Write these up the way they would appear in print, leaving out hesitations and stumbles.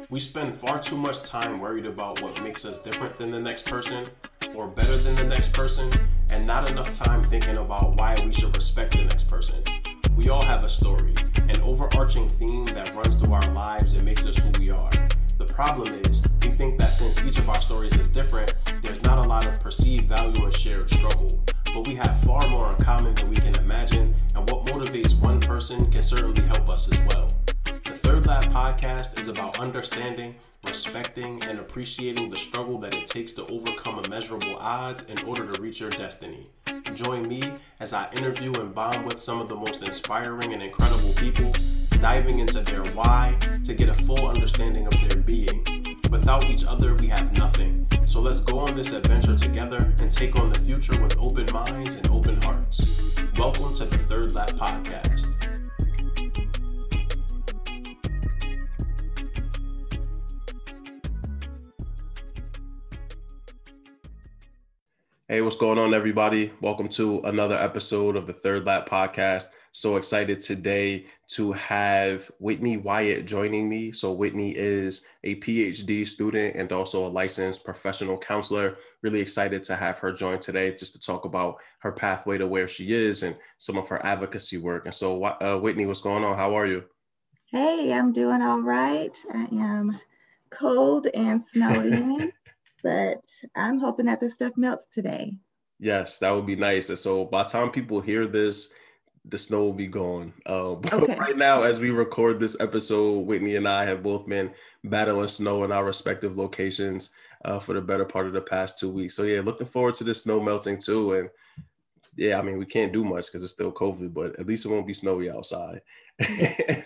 We spend far too much time worried about what makes us different than the next person or better than the next person, and not enough time thinking about why we should respect the next person. We all have a story, an overarching theme that runs through our lives and makes us who we are. The problem is, we think that since each of our stories is different, there's not a lot of perceived value and shared struggle. But we have far more in common than we can imagine, and what motivates one person can certainly help us as well. The Third Lap podcast is about understanding, respecting, and appreciating the struggle that it takes to overcome immeasurable odds in order to reach your destiny. Join me as I interview and bond with some of the most inspiring and incredible people, diving into their why to get a full understanding of their being. Without each other, we have nothing. So let's go on this adventure together and take on the future with open minds and open hearts. Welcome to the Third Lap podcast. Hey, what's going on, everybody? Welcome to another episode of the Third Lap podcast. So excited today to have Whitney Wyatt joining me. So Whitney is a PhD student and also a licensed professional counselor. Really excited to have her join today just to talk about her pathway to where she is and some of her advocacy work. And so Whitney, what's going on? How are you? Hey, I'm doing all right. I am cold and snowed in, but I'm hoping that this stuff melts today. Yes, that would be nice. And so by the time people hear this, the snow will be gone. But Okay. Right now, as we record this episode, Whitney and I have both been battling snow in our respective locations for the better part of the past 2 weeks. So yeah, looking forward to the snow melting too. And yeah, I mean, we can't do much because it's still COVID, but at least it won't be snowy outside.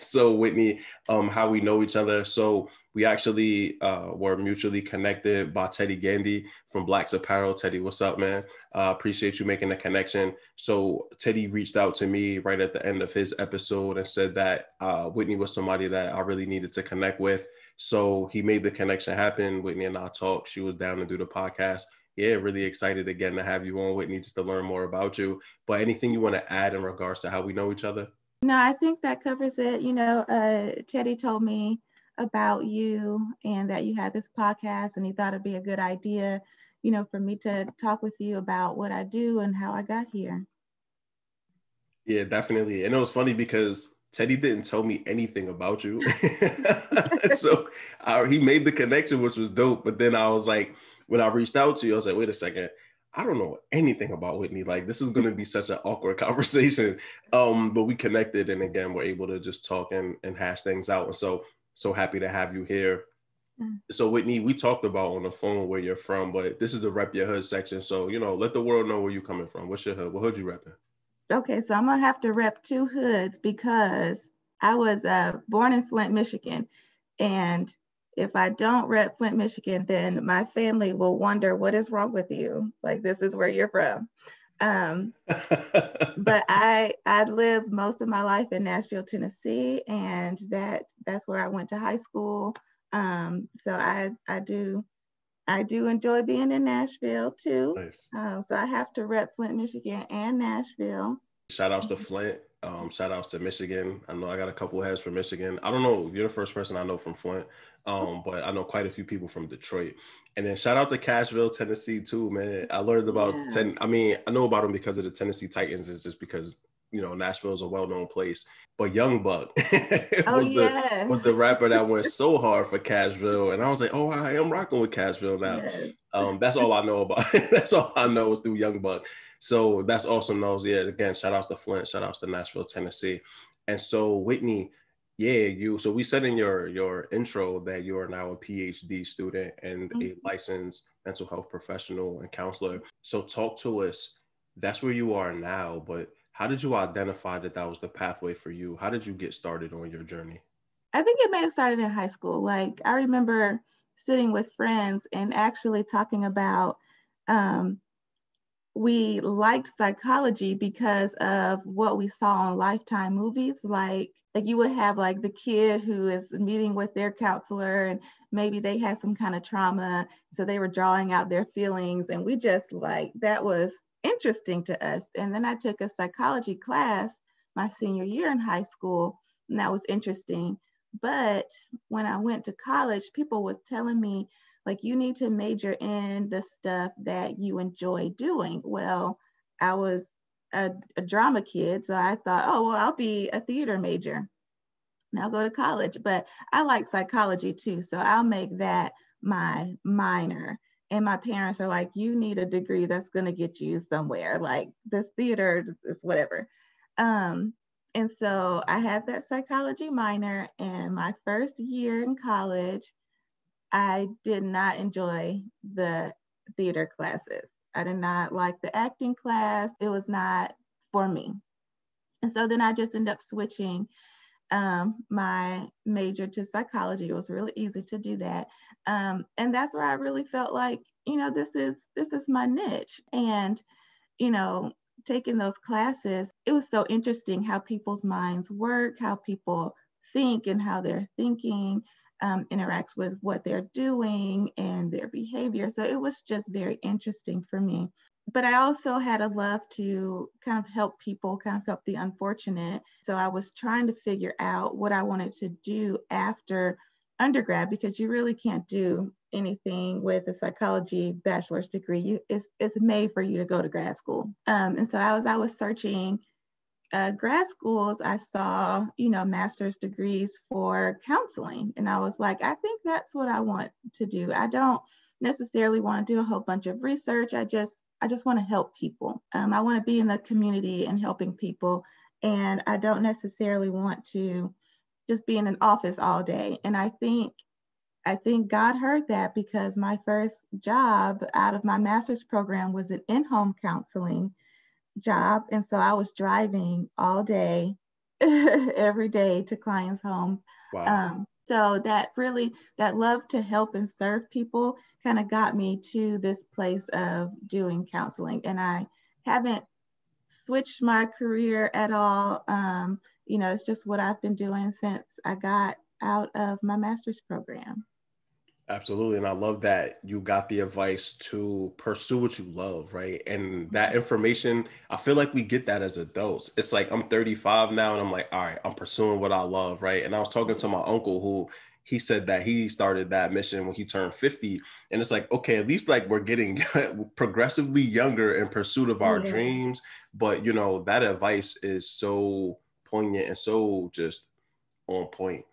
So Whitney, how we know each other. So we actually were mutually connected by Teddy Gandy from Black's Apparel. Teddy, what's up, man? Appreciate you making the connection. So Teddy reached out to me right at the end of his episode and said that Whitney was somebody that I really needed to connect with. So he made the connection happen. Whitney and I talked. She was down to do the podcast. Yeah, really excited again to have you on, Whitney, just to learn more about you. But anything you want to add in regards to how we know each other? No, I think that covers it. Teddy told me about you and that you had this podcast, and he thought it'd be a good idea, for me to talk with you about what I do and how I got here. Yeah, definitely. And it was funny because Teddy didn't tell me anything about you. So he made the connection, which was dope. But then I was like, when I reached out to you, I was like, wait a second, I don't know anything about Whitney. Like, this is going to be such an awkward conversation. But we connected, and again, we're able to just talk and hash things out. And so happy to have you here. So Whitney, we talked about on the phone where you're from, but this is the Rep Your Hood section. So, let the world know where you're coming from. What's your hood? What hood you repping? Okay, so I'm going to have to rep two hoods because I was born in Flint, Michigan. And if I don't rep Flint, Michigan, then my family will wonder what is wrong with you. Like, this is where you're from. But I lived most of my life in Nashville, Tennessee, and that's where I went to high school. So I do enjoy being in Nashville too. Nice. So I have to rep Flint, Michigan and Nashville. Shout outs to Flint. Shout outs to Michigan. I know I got a couple of heads from Michigan. I don't know. You're the first person I know from Flint. But I know quite a few people from Detroit. And then shout out to Cashville, Tennessee too, man. I learned about I know about them because of the Tennessee Titans. It's just because, Nashville is a well-known place. But Young Buck was the rapper that went so hard for Cashville. And I was like, oh, I am rocking with Cashville now. Yes. That's all I know about. That's all I know is through Young Buck. So that's awesome. Yeah, again, shout outs to Flint, shout outs to Nashville, Tennessee. And so Whitney, so we said in your intro that you are now a PhD student and a licensed mental health professional and counselor. So talk to us. That's where you are now, but how did you identify that was the pathway for you? How did you get started on your journey? I think it may have started in high school. Like, I remember sitting with friends and actually talking about, we liked psychology because of what we saw on Lifetime movies. Like you would have like the kid who is meeting with their counselor and maybe they had some kind of trauma. So they were drawing out their feelings, and we just that was interesting to us. And then I took a psychology class my senior year in high school, and that was interesting. But when I went to college, people was telling me, like, you need to major in the stuff that you enjoy doing. Well, I was a drama kid, so I thought, oh, well, I'll be a theater major and I'll go to college. But I like psychology too, so I'll make that my minor. And my parents are like, you need a degree that's going to get you somewhere. Like, this theater is whatever. Um, and so I had that psychology minor. And my first year in college, I did not enjoy the theater classes. I did not like the acting class. It was not for me. And so then I just ended up switching my major to psychology. It was really easy to do that. And that's where I really felt like, this is my niche. And, you know, taking those classes, it was so interesting how people's minds work, how people think and how their thinking interacts with what they're doing and their behavior. So it was just very interesting for me. But I also had a love to kind of help people, kind of help the unfortunate. So I was trying to figure out what I wanted to do after undergrad, because you really can't do anything with a psychology bachelor's degree. It's made for you to go to grad school. And so as I was searching grad schools, I saw, master's degrees for counseling. And I was like, I think that's what I want to do. I don't necessarily want to do a whole bunch of research. I just want to help people. I want to be in the community and helping people. And I don't necessarily want to just be in an office all day. And I think God heard that, because my first job out of my master's program was an in-home counseling job. And so I was driving all day, every day to clients' homes. Wow. So that love to help and serve people kind of got me to this place of doing counseling. And I haven't switched my career at all. It's just what I've been doing since I got out of my master's program. Absolutely. And I love that you got the advice to pursue what you love, right? And that information, I feel like we get that as adults. It's like I'm 35 now and I'm like, all right, I'm pursuing what I love, right? And I was talking to my uncle who he said that he started that mission when he turned 50. And it's like, okay, at least like we're getting progressively younger in pursuit of our Yeah. dreams. But, that advice is so poignant and so just on point.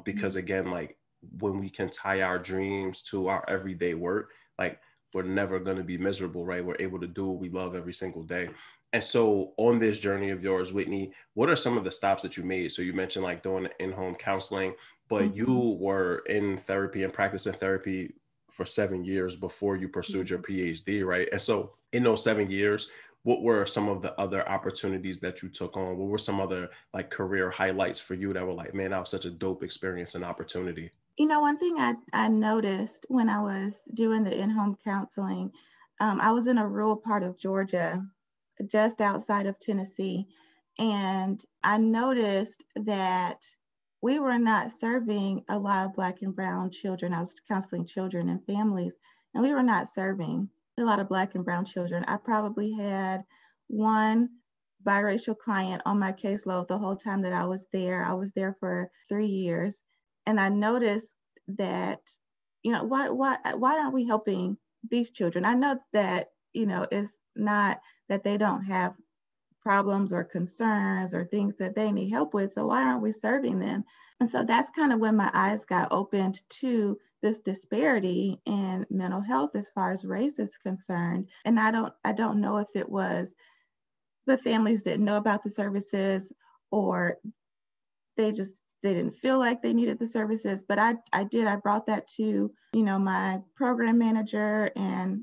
Because again, like, when we can tie our dreams to our everyday work, like, we're never going to be miserable, right? We're able to do what we love every single day. And so on this journey of yours, Whitney, what are some of the stops that you made? So you mentioned like doing in-home counseling, but you were in therapy and practicing therapy for 7 years before you pursued your PhD, right? And so in those 7 years, what were some of the other opportunities that you took on? What were some other like career highlights for you that were like, man, that was such a dope experience and opportunity? One thing I noticed when I was doing the in-home counseling, I was in a rural part of Georgia, just outside of Tennessee. And I noticed that we were not serving a lot of Black and Brown children. I was counseling children and families, and we were not serving a lot of Black and Brown children. I probably had one biracial client on my caseload the whole time that I was there. I was there for 3 years. And I noticed that, why aren't we helping these children? I know that, it's not that they don't have problems or concerns or things that they need help with. So why aren't we serving them? And so that's kind of when my eyes got opened to this disparity in mental health as far as race is concerned. And I don't know if it was the families didn't know about the services, or they didn't feel like they needed the services. But I brought that to, my program manager and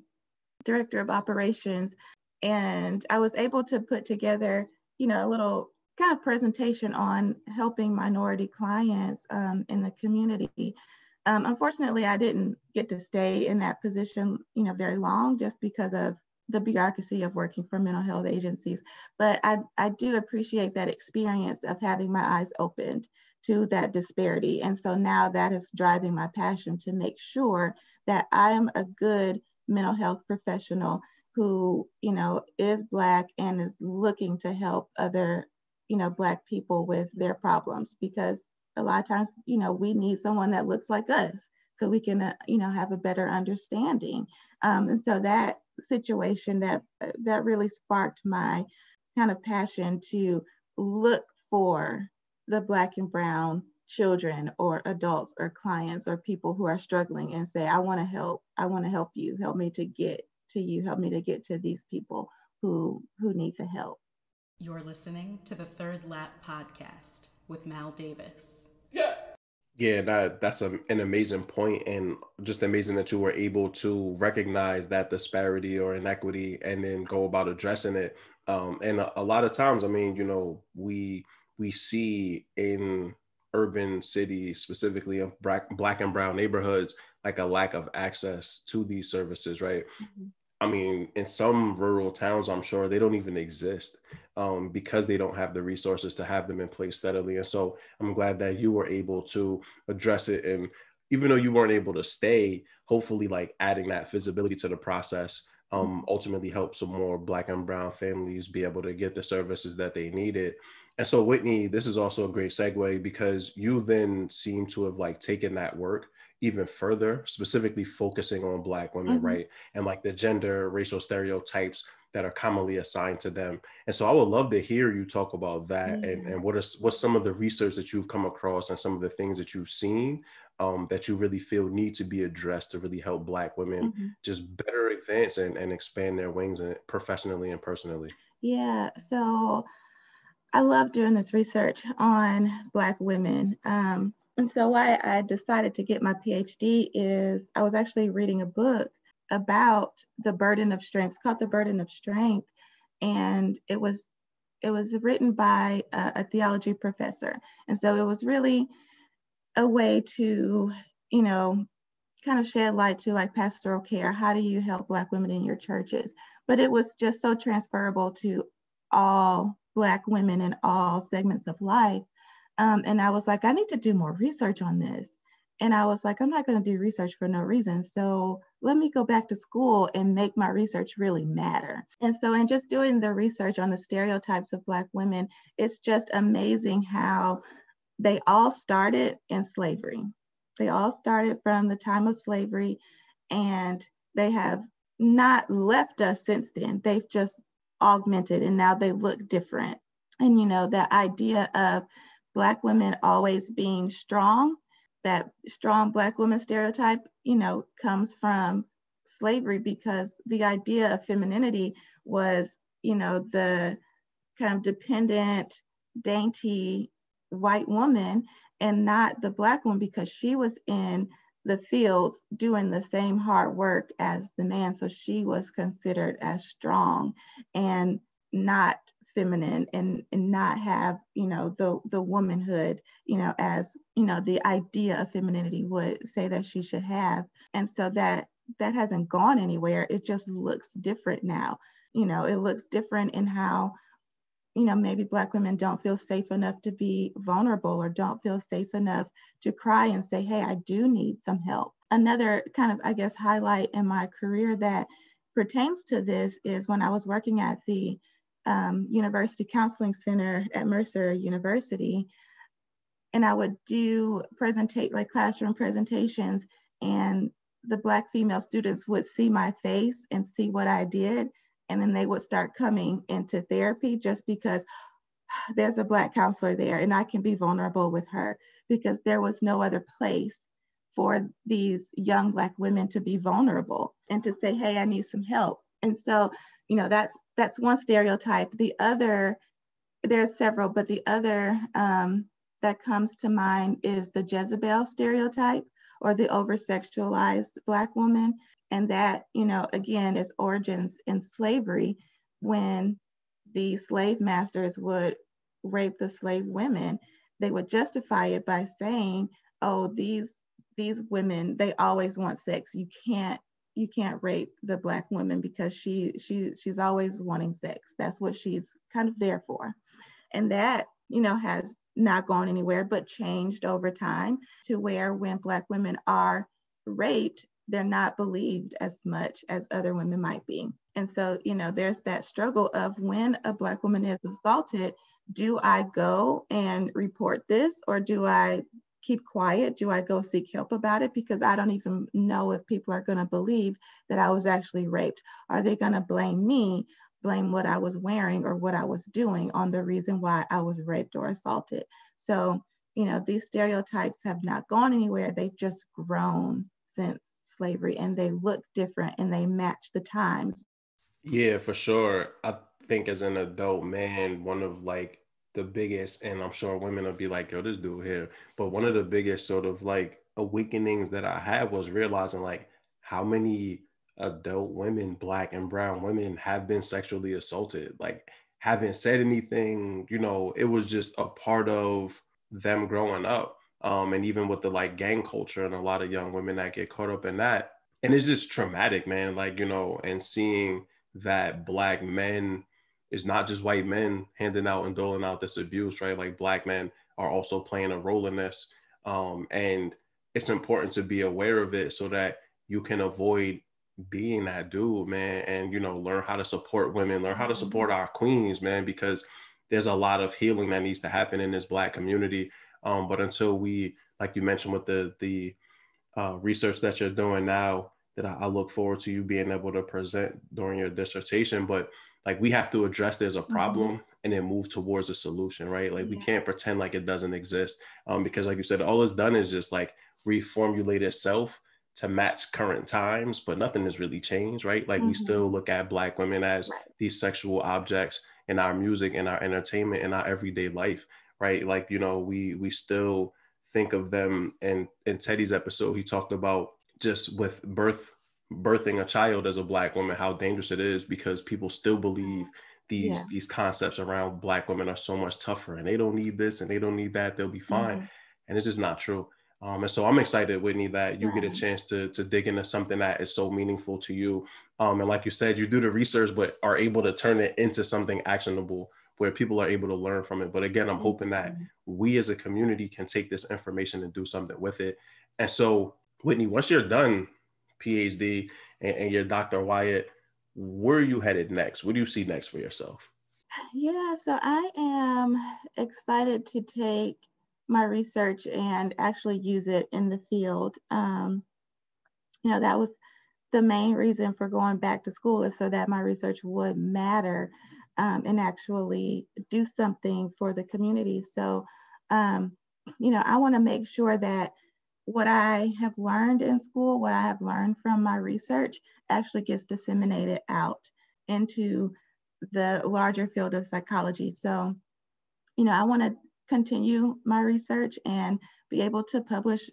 director of operations. And I was able to put together, a little kind of presentation on helping minority clients in the community. Unfortunately, I didn't get to stay in that position, very long, just because of the bureaucracy of working for mental health agencies. But I do appreciate that experience of having my eyes opened to that disparity. And so now that is driving my passion to make sure that I am a good mental health professional who, is Black and is looking to help other, Black people with their problems. Because a lot of times, we need someone that looks like us so we can, have a better understanding. And so that situation that really sparked my kind of passion to look for the Black and brown children or adults or clients or people who are struggling and say, I want to help. I want to help you. Help me to get to you. Help me to get to these people who need the help. You're listening to the Third Lap Podcast with Mal Davis. Yeah, that's an amazing point, and just amazing that you were able to recognize that disparity or inequity and then go about addressing it. And a lot of times, I mean, we see in urban cities, specifically in black and brown neighborhoods, like a lack of access to these services, right? Mm-hmm. I mean, in some rural towns, I'm sure they don't even exist because they don't have the resources to have them in place steadily. And so I'm glad that you were able to address it. And even though you weren't able to stay, hopefully like adding that visibility to the process ultimately helps some more Black and brown families be able to get the services that they needed. And so Whitney, this is also a great segue because you then seem to have like taken that work even further, specifically focusing on Black women, Mm-hmm. right? And like the gender, racial stereotypes that are commonly assigned to them. And so I would love to hear you talk about that and what's some of the research that you've come across and some of the things that you've seen that you really feel need to be addressed to really help Black women Mm-hmm. just better advance and expand their wings and professionally and personally. Yeah, so I love doing this research on Black women. And so why I decided to get my PhD is I was actually reading a book about the burden of strength. It's called The Burden of Strength. And it was written by a theology professor. And so it was really a way to, kind of shed light to like pastoral care. How do you help Black women in your churches? But it was just so transferable to all Black women in all segments of life. And I was like, I need to do more research on this. And I was like, I'm not going to do research for no reason. So let me go back to school and make my research really matter. And so in just doing the research on the stereotypes of Black women, it's just amazing how they all started in slavery. They all started from the time of slavery, and they have not left us since then. They've just augmented, and now they look different. And, that idea of Black women always being strong, that strong Black woman stereotype, comes from slavery, because the idea of femininity was, the kind of dependent, dainty white woman, and not the Black woman, because she was in the fields doing the same hard work as the man. So she was considered as strong and not feminine, and not have, the womanhood, as, the idea of femininity would say that she should have. And so that hasn't gone anywhere. It just looks different now. It looks different in how, maybe Black women don't feel safe enough to be vulnerable, or don't feel safe enough to cry and say, hey, I do need some help. Another kind of, I guess, highlight in my career that pertains to this is when I was working at the University Counseling Center at Mercer University, and I would do classroom presentations, and the Black female students would see my face and see what I did. And then they would start coming into therapy just because there's a Black counselor there and I can be vulnerable with her, because there was no other place for these young Black women to be vulnerable and to say, hey, I need some help. And so, that's one stereotype. The other, there's several, but the other that comes to mind is the Jezebel stereotype, or the over-sexualized Black woman. And that, again, is origins in slavery, when the slave masters would rape the slave women. They would justify it by saying, oh, these women, they always want sex. You can't rape the Black woman because she's always wanting sex. That's what she's kind of there for. And that, has not gone anywhere, but changed over time to where when Black women are raped, they're not believed as much as other women might be. And so, there's that struggle of when a Black woman is assaulted, do I go and report this, or do I keep quiet? Do I go seek help about it? Because I don't even know if people are going to believe that I was actually raped. Are they going to blame me, blame what I was wearing or what I was doing on the reason why I was raped or assaulted? So, these stereotypes have not gone anywhere. They've just grown since slavery, and they look different and they match the times. Yeah, for sure. I think as an adult man, one of like the biggest, and I'm sure women will be like, yo, this dude here, but one of the biggest sort of like awakenings that I had was realizing like how many adult women, Black and brown women, have been sexually assaulted, like haven't said anything, it was just a part of them growing up. And even with the like gang culture and a lot of young women that get caught up in that. And it's just traumatic, man. Like, and seeing that Black men is not just white men handing out and doling out this abuse, right? Like Black men are also playing a role in this. And it's important to be aware of it so that you can avoid being that dude, man, and, learn how to support women, learn how to support our queens, man, because there's a lot of healing that needs to happen in this Black community. But until we, like you mentioned with the research that you're doing now, that I look forward to you being able to present during your dissertation. But like we have to address there's a problem and then move towards a solution, right? Like we can't pretend like it doesn't exist, because like you said, all it's done is just like reformulate itself to match current times, but nothing has really changed, right? Like we still look at Black women as these sexual objects in our music, in our entertainment, in our everyday life, right? Like, we still think of them. And in Teddy's episode, he talked about just with birthing a child as a Black woman, how dangerous it is, because people still believe these concepts around Black women are so much tougher and they don't need this and they don't need that, they'll be fine. And it's just not true. And so I'm excited, Whitney, that you get a chance to dig into something that is so meaningful to you. And like you said, you do the research, but are able to turn it into something actionable where people are able to learn from it. But again, I'm hoping that we as a community can take this information and do something with it. And so, Whitney, once you're done PhD and you're Dr. Wyatt, where are you headed next? What do you see next for yourself? Yeah, so I am excited to take my research and actually use it in the field. That was the main reason for going back to school, is so that my research would matter and actually do something for the community. So, I want to make sure that what I have learned in school, what I have learned from my research, actually gets disseminated out into the larger field of psychology. So, I want to continue my research and be able to publish,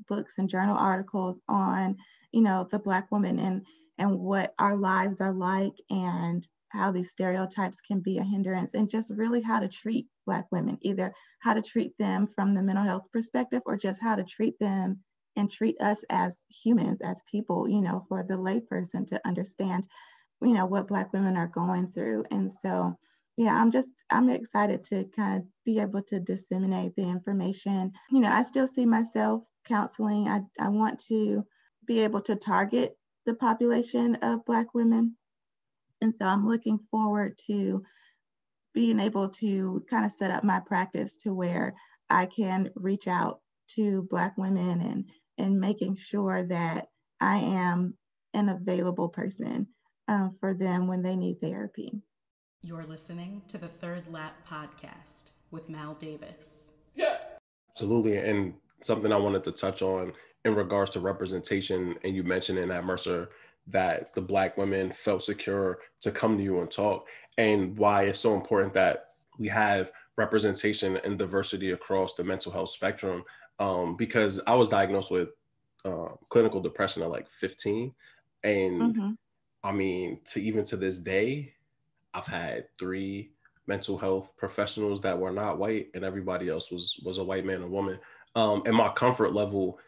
books and journal articles on, the Black woman and what our lives are like, and how these stereotypes can be a hindrance, and just really how to treat Black women, either how to treat them from the mental health perspective, or just how to treat them and treat us as humans, as people, for the layperson to understand, what Black women are going through. And so, yeah, I'm excited to kind of be able to disseminate the information. I still see myself counseling. I want to be able to target the population of Black women. And so I'm looking forward to being able to kind of set up my practice to where I can reach out to Black women and making sure that I am an available person for them when they need therapy. You're listening to the Third Lap Podcast with Mal Davis. Yeah, absolutely. And something I wanted to touch on in regards to representation, and you mentioned in that Mercer that the Black women felt secure to come to you and talk, and why it's so important that we have representation and diversity across the mental health spectrum. Because I was diagnosed with clinical depression at like 15. And I mean, to this day, I've had 3 mental health professionals that were not white, and everybody else was a white man or woman. And my comfort level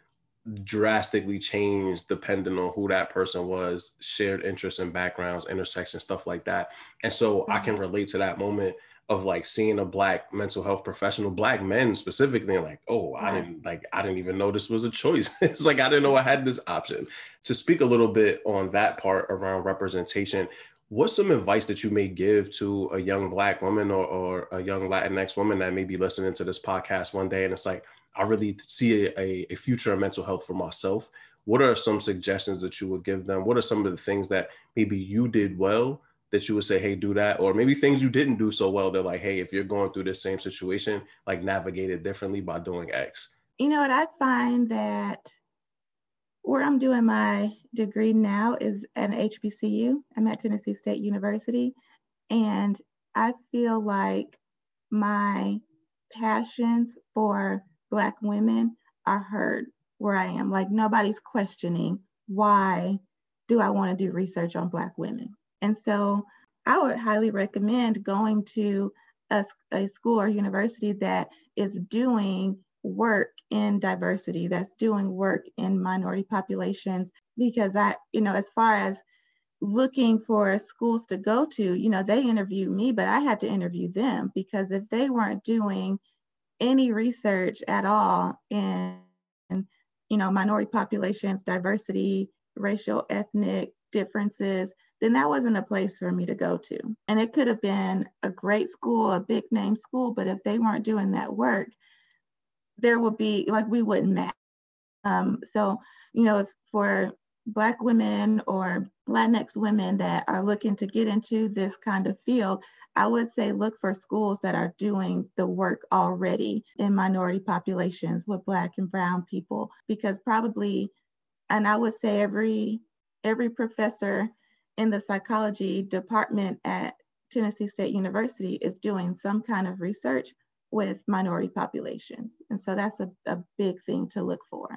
drastically changed depending on who that person was, shared interests and backgrounds, intersections, stuff like that. And so I can relate to that moment of like seeing a Black mental health professional, Black men specifically, and like, oh, I didn't even know this was a choice. It's like, I didn't know I had this option. To speak a little bit on that part around representation, What's some advice that you may give to a young Black woman or a young Latinx woman that may be listening to this podcast one day and it's like, I really see a future in mental health for myself? What are some suggestions that you would give them? What are some of the things that maybe you did well that you would say, hey, do that? Or maybe things you didn't do so well, they're like, hey, if you're going through this same situation, like navigate it differently by doing X. You know what, I find that where I'm doing my degree now is at HBCU. I'm at Tennessee State University. And I feel like my passions for Black women are heard where I am. Like nobody's questioning, why do I want to do research on Black women? And so I would highly recommend going to a school or university that is doing work in diversity, that's doing work in minority populations, because as far as looking for schools to go to, they interviewed me, but I had to interview them, because if they weren't doing any research at all in, minority populations, diversity, racial, ethnic differences, then that wasn't a place for me to go to. And it could have been a great school, a big name school, but if they weren't doing that work, there would be, we wouldn't match. If for Black women or Latinx women that are looking to get into this kind of field, I would say look for schools that are doing the work already in minority populations with Black and brown people, because probably, and I would say every professor in the psychology department at Tennessee State University is doing some kind of research with minority populations. And so that's a big thing to look for.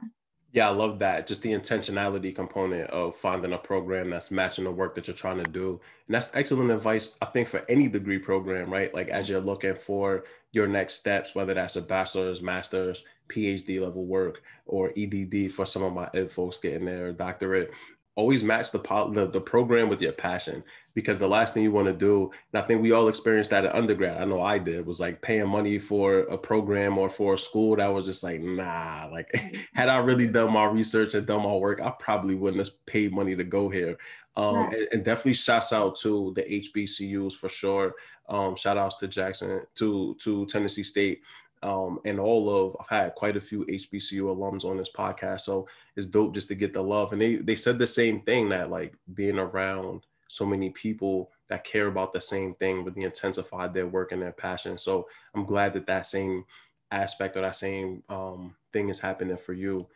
Yeah, I love that. Just the intentionality component of finding a program that's matching the work that you're trying to do. And that's excellent advice, I think, for any degree program, right? Like as you're looking for your next steps, whether that's a bachelor's, master's, PhD level work, or EDD for some of my ed folks getting their doctorate. Always match the program with your passion, because the last thing you want to do, and I think we all experienced that at undergrad, I know I did, was like paying money for a program or for a school that was just like, nah, like had I really done my research and done my work, I probably wouldn't have paid money to go here. Right. And definitely shouts out to the HBCUs for sure. Shout outs to Jackson, to Tennessee State. And I've had quite a few HBCU alums on this podcast. So it's dope just to get the love. And they said the same thing, that like being around so many people that care about the same thing really intensified their work and their passion. So I'm glad that same aspect or that same thing is happening for you.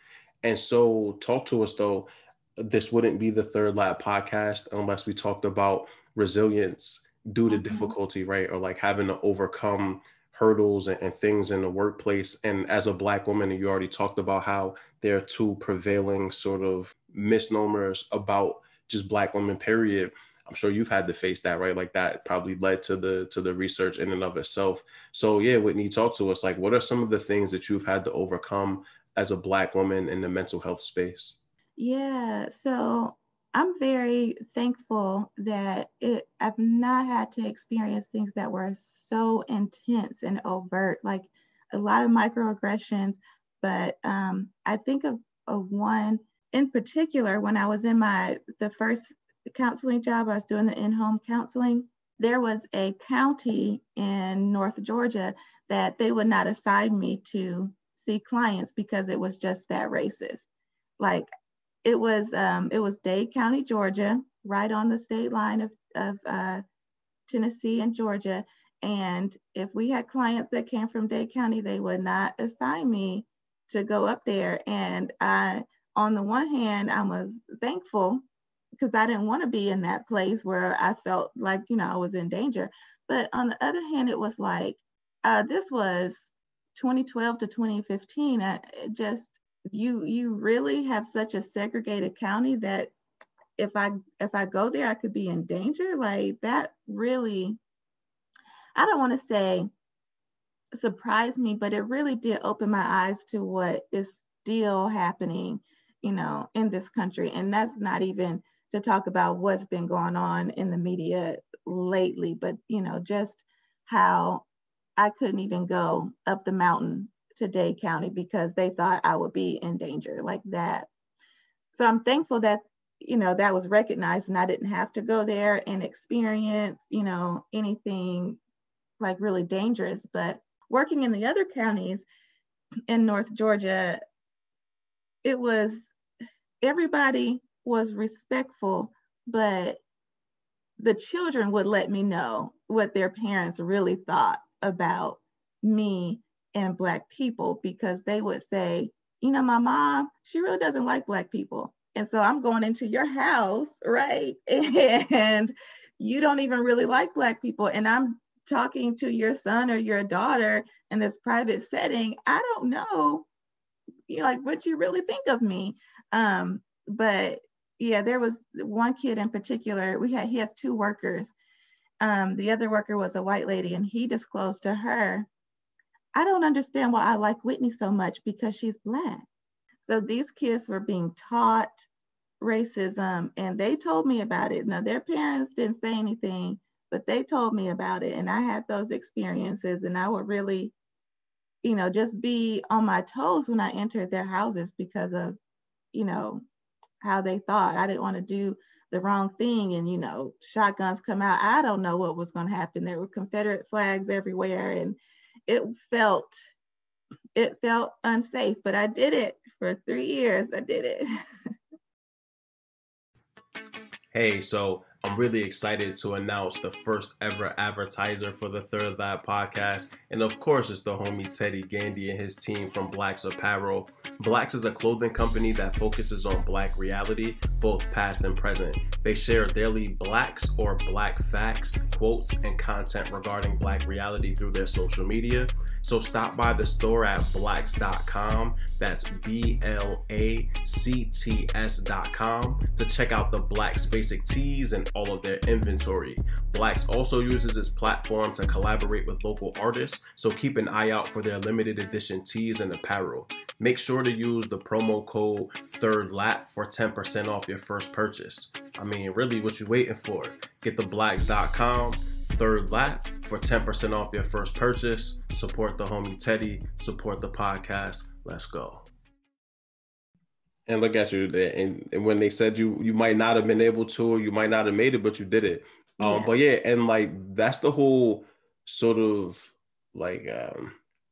And so talk to us though, this wouldn't be the Third Lap podcast unless we talked about resilience due to difficulty, right? Or like having to overcome hurdles and things in the workplace. And as a Black woman, and you already talked about how there are two prevailing sort of misnomers about just Black women, period. I'm sure you've had to face that, right? Like that probably led to the research in and of itself. So yeah, Whitney, talk to us. Like, what are some of the things that you've had to overcome as a Black woman in the mental health space? Yeah, so I'm very thankful that I've not had to experience things that were so intense and overt, like a lot of microaggressions. But I think of one in particular when I was in the first counseling job. I was doing the in-home counseling. There was a county in North Georgia that they would not assign me to see clients because it was just that racist. Like it was Dade County, Georgia, right on the state line of Tennessee and Georgia. And if we had clients that came from Dade County, they would not assign me to go up there. And on the one hand, I was thankful because I didn't want to be in that place where I felt like, I was in danger. But on the other hand, it was like, this was 2012 to 2015. You really have such a segregated county that if I go there, I could be in danger. Like that really, I don't want to say surprised me, but it really did open my eyes to what is still happening, in this country. And that's not even to talk about what's been going on in the media lately, but, just how I couldn't even go up the mountain to Dade County because they thought I would be in danger like that. So I'm thankful that that was recognized, and I didn't have to go there and experience, anything like really dangerous. But working in the other counties in North Georgia, everybody was respectful, but the children would let me know what their parents really thought about me and Black people, because they would say, my mom, she really doesn't like Black people. And so I'm going into your house, right? And you don't even really like Black people. And I'm talking to your son or your daughter in this private setting. I don't know, like what you really think of me. But yeah, there was one kid in particular. He has two workers. The other worker was a white lady, and he disclosed to her, I don't understand why I like Whitney so much because she's Black. So these kids were being taught racism, and they told me about it. Now, their parents didn't say anything, but they told me about it. And I had those experiences, and I would really, just be on my toes when I entered their houses because of, how they thought. I didn't want to do the wrong thing and, shotguns come out. I don't know what was going to happen. There were Confederate flags everywhere, and it felt unsafe, but I did it for 3 years. I did it. Hey, so I'm really excited to announce the first ever advertiser for the Third Lab podcast. And of course, it's the homie Teddy Gandy and his team from Blacks Apparel. Blacks is a clothing company that focuses on Black reality, both past and present. They share daily Blacks or Black facts, quotes, and content regarding Black reality through their social media. So stop by the store at blacks.com. That's BLACTS.com to check out the Blacks basic tees and all of their inventory. Blacks also uses its platform to collaborate with local artists, so keep an eye out for their limited edition tees and apparel. Make sure to use the promo code THIRDLAP for 10% off your first purchase. I mean, really, what you waiting for? Get the blacks.com, Third Lap, for 10% off your first purchase. Support the homie Teddy, support the podcast. Let's go. And look at you there. And when they said you might not have been able to, or you might not have made it, but you did it. Yeah. But yeah, and like that's the whole sort of like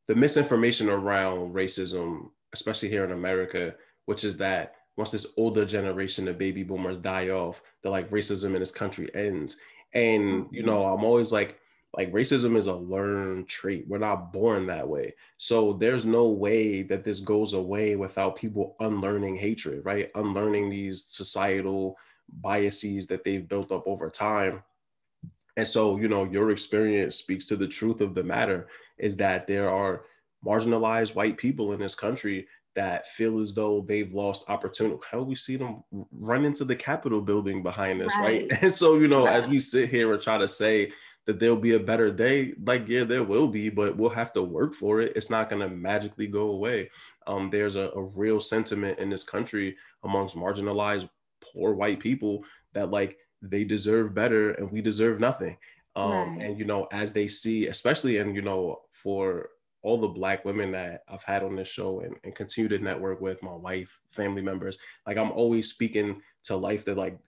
the misinformation around racism, especially here in America, which is that once this older generation of baby boomers die off, the like racism in this country ends. And I'm always like racism is a learned trait. We're not born that way. So there's no way that this goes away without people unlearning hatred, right? Unlearning these societal biases that they've built up over time. And so, your experience speaks to the truth of the matter, is that there are marginalized white people in this country that feel as though they've lost opportunity. Hell, we see them run into the Capitol building behind us, right? And so, as we sit here and try to say that there'll be a better day, like, yeah, there will be, but we'll have to work for it. It's not going to magically go away. There's a real sentiment in this country amongst marginalized poor white people that like they deserve better and we deserve nothing. And, as they see, especially, and, for all the Black women that I've had on this show and continue to network with, my wife, family members, like I'm always speaking to life that like,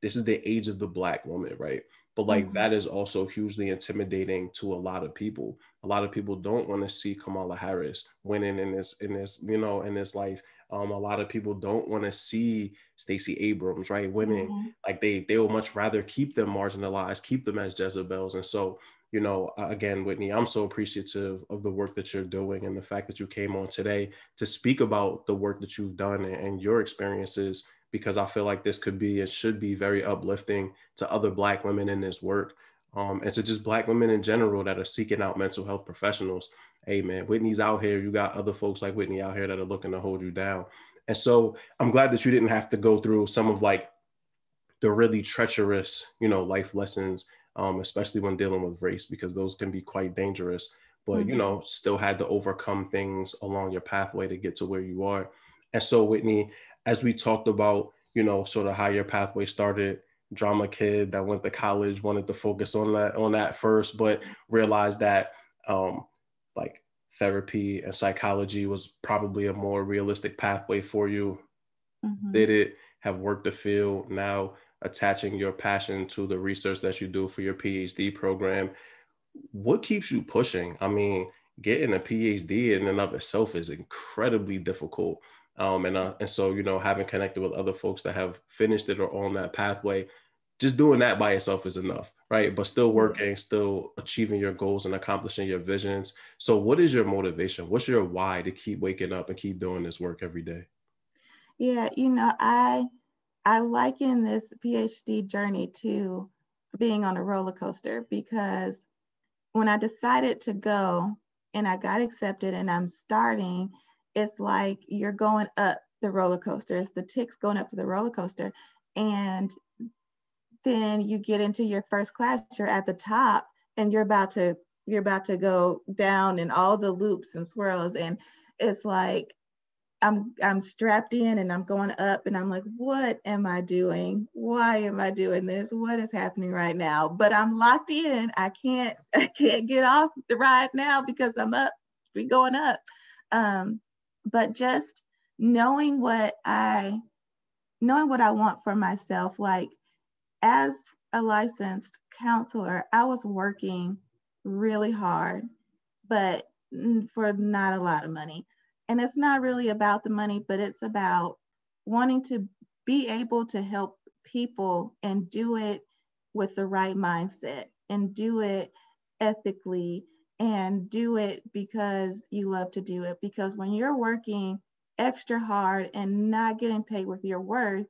this is the age of the Black woman, right? But like that is also hugely intimidating to a lot of people. A lot of people don't want to see Kamala Harris winning in this life. A lot of people don't want to see Stacey Abrams, right, winning. Like they will much rather keep them marginalized, keep them as Jezebels. And so, again, Whitney, I'm so appreciative of the work that you're doing and the fact that you came on today to speak about the work that you've done and your experiences, because I feel like this could be, it should be very uplifting to other Black women in this work, and to just Black women in general that are seeking out mental health professionals. Hey man, Whitney's out here. You got other folks like Whitney out here that are looking to hold you down. And so I'm glad that you didn't have to go through some of like the really treacherous, life lessons, especially when dealing with race, because those can be quite dangerous, but, still had to overcome things along your pathway to get to where you are. And so Whitney, as we talked about, sort of how your pathway started, drama kid that went to college, wanted to focus on that first, but realized that like therapy and psychology was probably a more realistic pathway for you. Did it, have worked the field, now attaching your passion to the research that you do for your PhD program. What keeps you pushing? I mean, getting a PhD in and of itself is incredibly difficult. And so, having connected with other folks that have finished it or on that pathway, just doing that by itself is enough, right? But still working, still achieving your goals and accomplishing your visions. So what is your motivation? What's your why to keep waking up and keep doing this work every day? Yeah, I liken this PhD journey to being on a roller coaster, because when I decided to go and I got accepted and I'm starting, it's like you're going up the roller coaster. It's the ticks going up to the roller coaster. And then you get into your first class, you're at the top, and you're about to go down in all the loops and swirls. And it's like I'm strapped in and I'm going up, and I'm like, what am I doing? Why am I doing this? What is happening right now? But I'm locked in. I can't get off the ride now because I'm up. We're going up. But just knowing what I want for myself, like as a licensed counselor, I was working really hard, but for not a lot of money. And it's not really about the money, but it's about wanting to be able to help people and do it with the right mindset and do it ethically and do it because you love to do it. Because when you're working extra hard and not getting paid with your worth,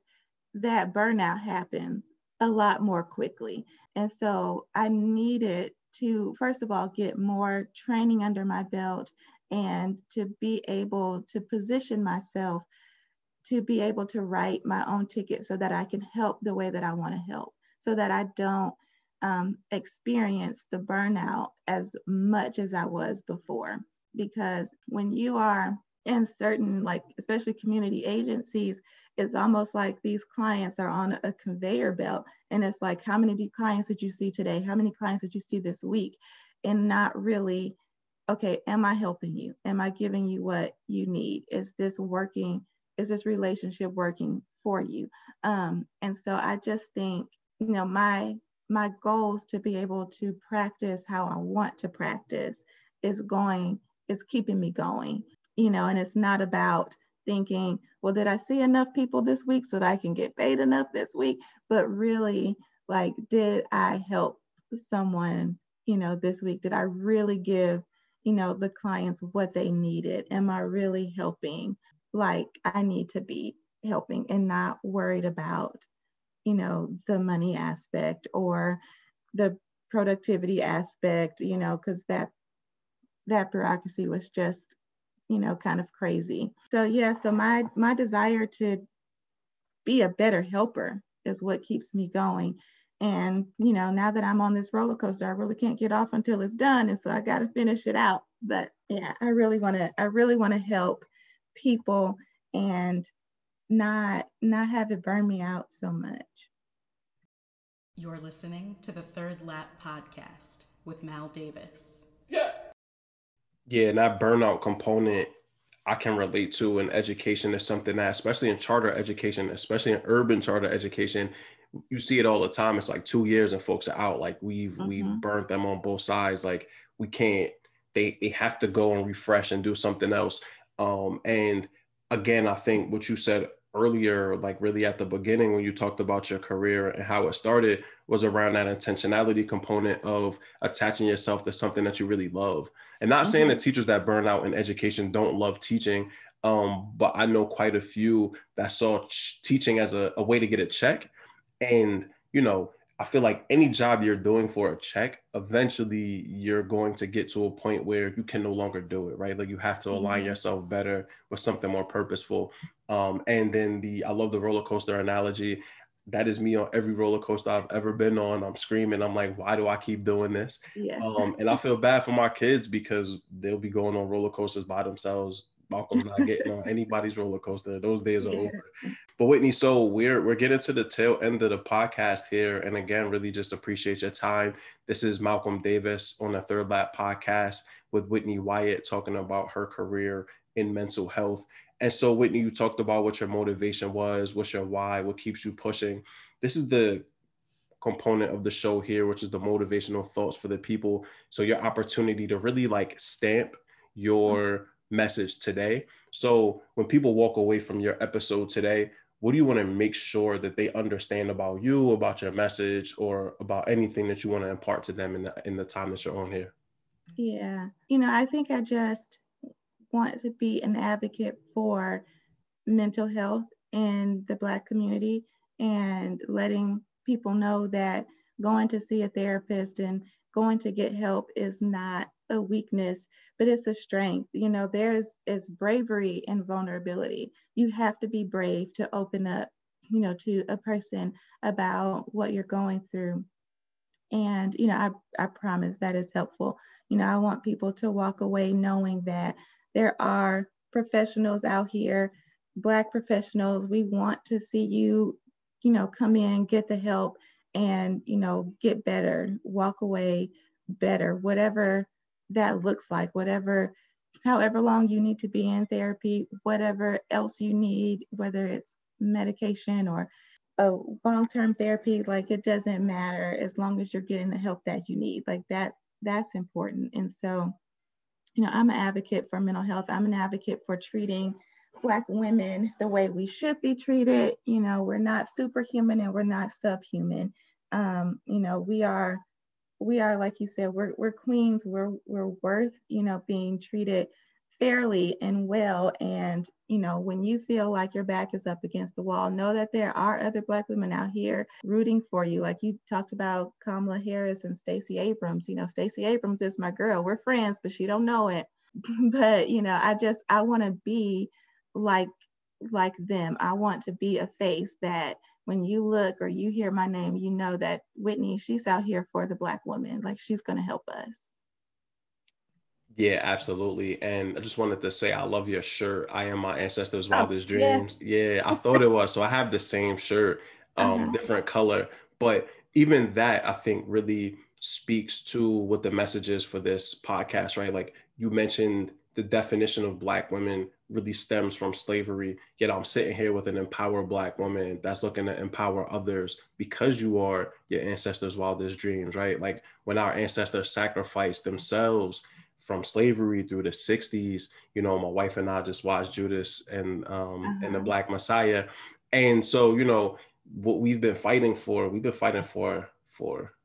that burnout happens a lot more quickly. And so I needed to, first of all, get more training under my belt and to be able to position myself to be able to write my own ticket so that I can help the way that I want to help, so that I don't experience the burnout as much as I was before. Because when you are in certain, like especially community agencies, it's almost like these clients are on a conveyor belt. And it's like, how many clients did you see today? How many clients did you see this week? And not really, okay, am I helping you? Am I giving you what you need? Is this working? Is this relationship working for you? And so I just think, my goals to be able to practice how I want to practice is keeping me going, and it's not about thinking, well, did I see enough people this week so that I can get paid enough this week? But really, like, did I help someone, this week? Did I really give, the clients what they needed? Am I really helping like I need to be helping, and not worried about, the money aspect or the productivity aspect, because that bureaucracy was just, kind of crazy. So yeah, so my desire to be a better helper is what keeps me going. And, now that I'm on this roller coaster, I really can't get off until it's done. And so I got to finish it out. But yeah, I really want to help people and not have it burn me out so much. You're listening to the Third Lap Podcast with Mal Davis. Yeah, and that burnout component I can relate to in education is something that, especially in charter education, especially in urban charter education, you see it all the time. It's like 2 years and folks are out. Like we've burnt them on both sides. Like we can't, they have to go and refresh and do something else. And again, I think what you said earlier, like really at the beginning when you talked about your career and how it started, was around that intentionality component of attaching yourself to something that you really love. And not saying that teachers that burn out in education don't love teaching, but I know quite a few that saw teaching as a way to get a check. And, I feel like any job you're doing for a check, eventually you're going to get to a point where you can no longer do it, right? Like you have to align yourself better with something more purposeful. And then I love the roller coaster analogy. That is me on every roller coaster I've ever been on. I'm screaming. I'm like, why do I keep doing this? Yeah. And I feel bad for my kids because they'll be going on roller coasters by themselves. Malcolm's not getting on anybody's roller coaster. Those days are over. But Whitney, so we're getting to the tail end of the podcast here. And again, really just appreciate your time. This is Malcolm Davis on the Third Lap Podcast with Whitney Wyatt talking about her career in mental health. And so, Whitney, you talked about what your motivation was, what's your why, what keeps you pushing. This is the component of the show here, which is the motivational thoughts for the people. So your opportunity to really like stamp your message today. So when people walk away from your episode today, what do you want to make sure that they understand about you, about your message, or about anything that you want to impart to them in the time that you're on here? Yeah. I think I just want to be an advocate for mental health in the Black community and letting people know that going to see a therapist and going to get help is not a weakness, but it's a strength. There's bravery and vulnerability. You have to be brave to open up, to a person about what you're going through. And, I promise that is helpful. I want people to walk away knowing that there are professionals out here, Black professionals. We want to see you, come in, get the help, and, get better, walk away better, whatever that looks like, however long you need to be in therapy, whatever else you need, whether it's medication or a long-term therapy, like it doesn't matter as long as you're getting the help that you need. Like that's important. And so, I'm an advocate for mental health. I'm an advocate for treating Black women the way we should be treated. We're not superhuman and we're not subhuman. We are, like you said, we're queens. We're worth, being treated fairly and well. And, when you feel like your back is up against the wall, know that there are other Black women out here rooting for you. Like you talked about Kamala Harris and Stacey Abrams. Stacey Abrams is my girl. We're friends, but she don't know it. But, I want to be like them. I want to be a face that when you look or you hear my name, you know that Whitney, she's out here for the Black woman. Like she's going to help us. Yeah, absolutely. And I just wanted to say, I love your shirt. I am my ancestors' Oh, wildest yeah. dreams. Yeah, I thought it was. So I have the same shirt, Uh-huh. different color. But even that, I think, really speaks to what the message is for this podcast, right? Like you mentioned, the definition of Black women really stems from slavery. Yet I'm sitting here with an empowered Black woman that's looking to empower others because you are your ancestors' wildest dreams, right? Like when our ancestors sacrificed themselves from slavery through the 60s, my wife and I just watched Judas and the Black Messiah. And so, what we've been fighting for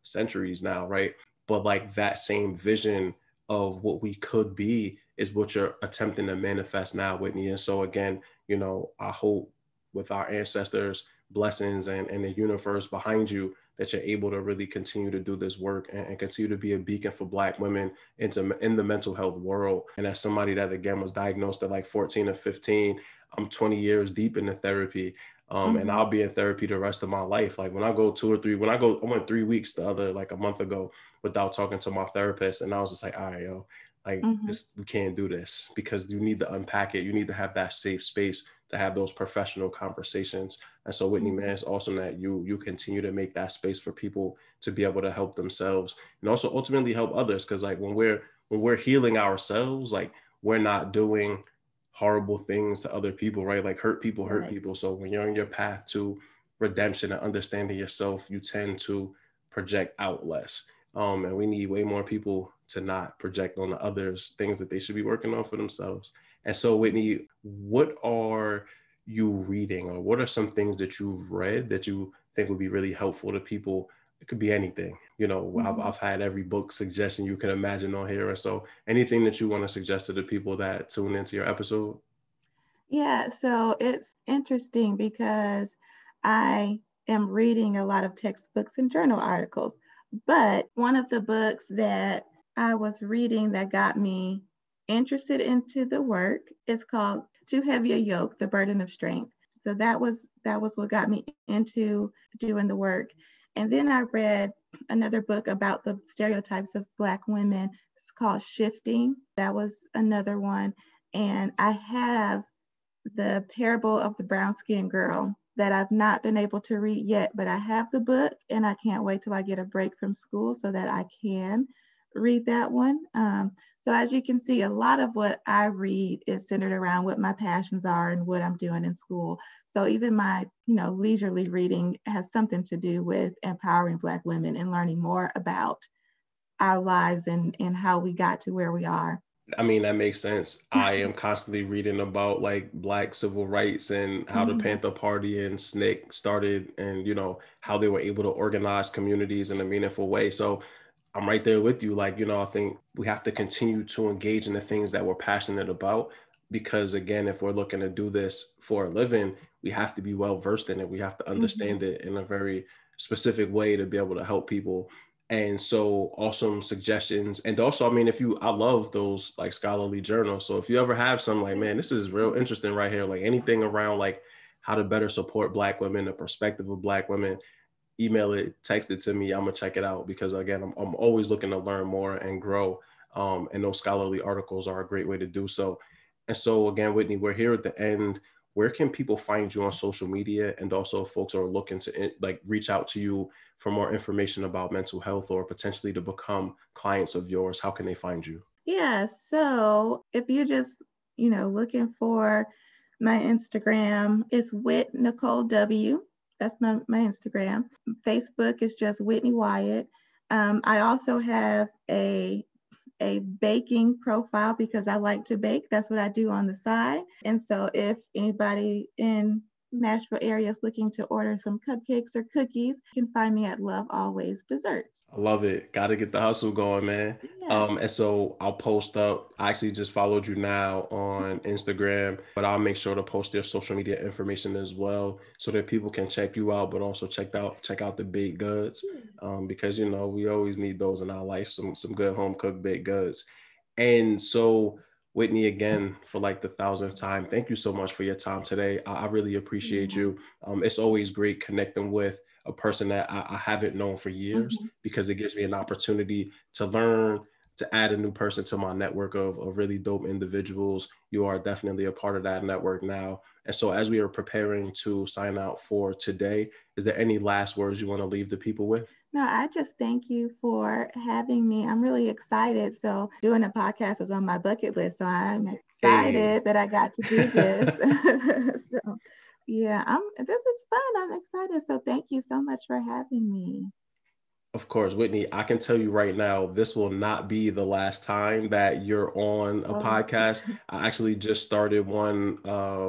centuries now, right? But like that same vision of what we could be is what you're attempting to manifest now, Whitney. And so again, I hope with our ancestors' blessings and the universe behind you, that you're able to really continue to do this work and continue to be a beacon for Black women in the mental health world. And as somebody that, again, was diagnosed at like 14 or 15, I'm 20 years deep into therapy. And I'll be in therapy the rest of my life. Like when I go I went 3 weeks like a month ago without talking to my therapist. And I was just like, all right, yo, like this, we can't do this, because you need to unpack it. You need to have that safe space to have those professional conversations. And so, Whitney, man, it's awesome that you continue to make that space for people to be able to help themselves and also ultimately help others. Because like when we're healing ourselves, like we're not doing horrible things to other people, right? Like hurt people. So when you're on your path to redemption and understanding yourself, you tend to project out less. And we need way more people to not project on the others things that they should be working on for themselves. And so, Whitney, what are you reading, or what are some things that you've read that you think would be really helpful to people? It could be anything. I've had every book suggestion you can imagine on here. And so anything that you want to suggest to the people that tune into your episode? Yeah, so it's interesting because I am reading a lot of textbooks and journal articles, but one of the books that I was reading that got me interested into the work is called Too Heavy a Yoke, The Burden of Strength. So that was what got me into doing the work. And then I read another book about the stereotypes of Black women. It's called Shifting. That was another one. And I have the Parable of the Brown Skinned Girl that I've not been able to read yet, but I have the book and I can't wait till I get a break from school so that I can read that one. So as you can see, a lot of what I read is centered around what my passions are and what I'm doing in school. So even my, leisurely reading has something to do with empowering Black women and learning more about our lives and how we got to where we are. I mean, that makes sense. I am constantly reading about like Black civil rights and how the Panther Party and SNCC started and, how they were able to organize communities in a meaningful way. So I'm right there with you. Like, I think we have to continue to engage in the things that we're passionate about, because again, if we're looking to do this for a living, we have to be well versed in it. We have to understand it in a very specific way to be able to help people. And so awesome suggestions. And also, I mean, I love those like scholarly journals. So if you ever have some like, man, this is real interesting right here, like anything around like how to better support Black women, the perspective of Black women, email it, text it to me. I'm gonna check it out, because again, I'm always looking to learn more and grow. And those scholarly articles are a great way to do so. And so again, Whitney, we're here at the end. Where can people find you on social media? And also if folks are looking to like reach out to you for more information about mental health or potentially to become clients of yours, how can they find you? Yeah, so if you're just, looking for my Instagram, it's Whit Nicole W. That's my Instagram. Facebook is just Whitney Wyatt. I also have a baking profile because I like to bake. That's what I do on the side. And so if anybody in Nashville area is looking to order some cupcakes or cookies, you can find me at Love Always Desserts. I love it. Got to get the hustle going, man. Yeah. And so I'll post up. I actually just followed you now on Instagram, but I'll make sure to post your social media information as well, so that people can check you out, but also check out the baked goods, because we always need those in our life. Some good home cooked baked goods. And so, Whitney, again, for like the 1,000th time, thank you so much for your time today. I really appreciate you. It's always great connecting with a person that I haven't known for years, because it gives me an opportunity to learn, to add a new person to my network of really dope individuals. You are definitely a part of that network now. And so as we are preparing to sign out for today, is there any last words you want to leave the people with? No, I just thank you for having me. I'm really excited. So doing a podcast is on my bucket list. So I'm excited that I got to do this. So yeah, this is fun. I'm excited. So thank you so much for having me. Of course, Whitney, I can tell you right now, this will not be the last time that you're on a podcast. I actually just started one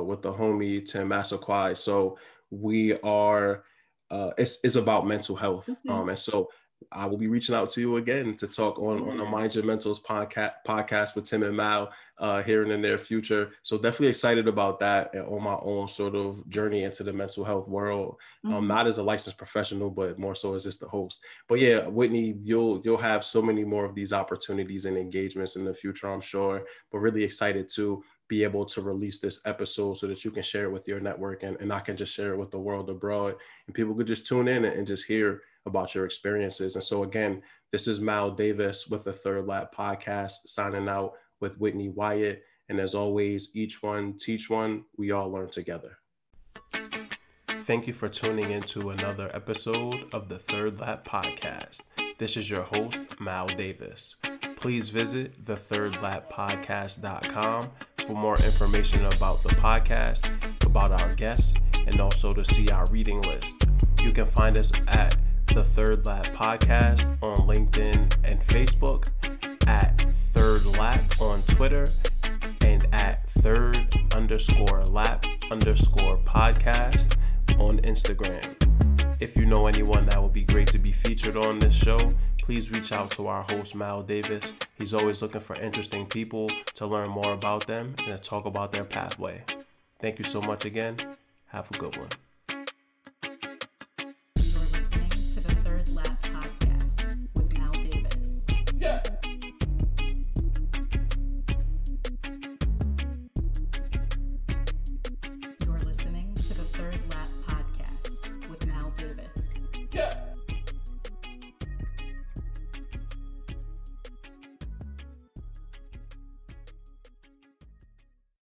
with the homie Tim Massaquoi. So we are, it's about mental health. And so I will be reaching out to you again to talk on the Mind Your Mentals podcast with Tim and Mal here in the near future. So definitely excited about that and on my own sort of journey into the mental health world. Not as a licensed professional, but more so as just the host. But yeah, Whitney, you'll have so many more of these opportunities and engagements in the future, I'm sure. But really excited to be able to release this episode so that you can share it with your network and I can just share it with the world abroad, and people could just tune in and just hear about your experiences. And so again, this is Mal Davis with the Third Lap podcast, signing out with Whitney Wyatt. And as always, each one teach one, we all learn together. Thank you for tuning into another episode of the Third Lap podcast. This is your host, Mal Davis. Please visit thethirdlappodcast.com for more information about the podcast, about our guests, and also to see our reading list. You can find us at The Third Lap Podcast on LinkedIn and Facebook, at Third Lap on Twitter, and at third_lap_podcast on Instagram. If you know anyone that would be great to be featured on this show, please reach out to our host, Mal Davis. He's always looking for interesting people to learn more about them and to talk about their pathway. Thank you so much again. Have a good one.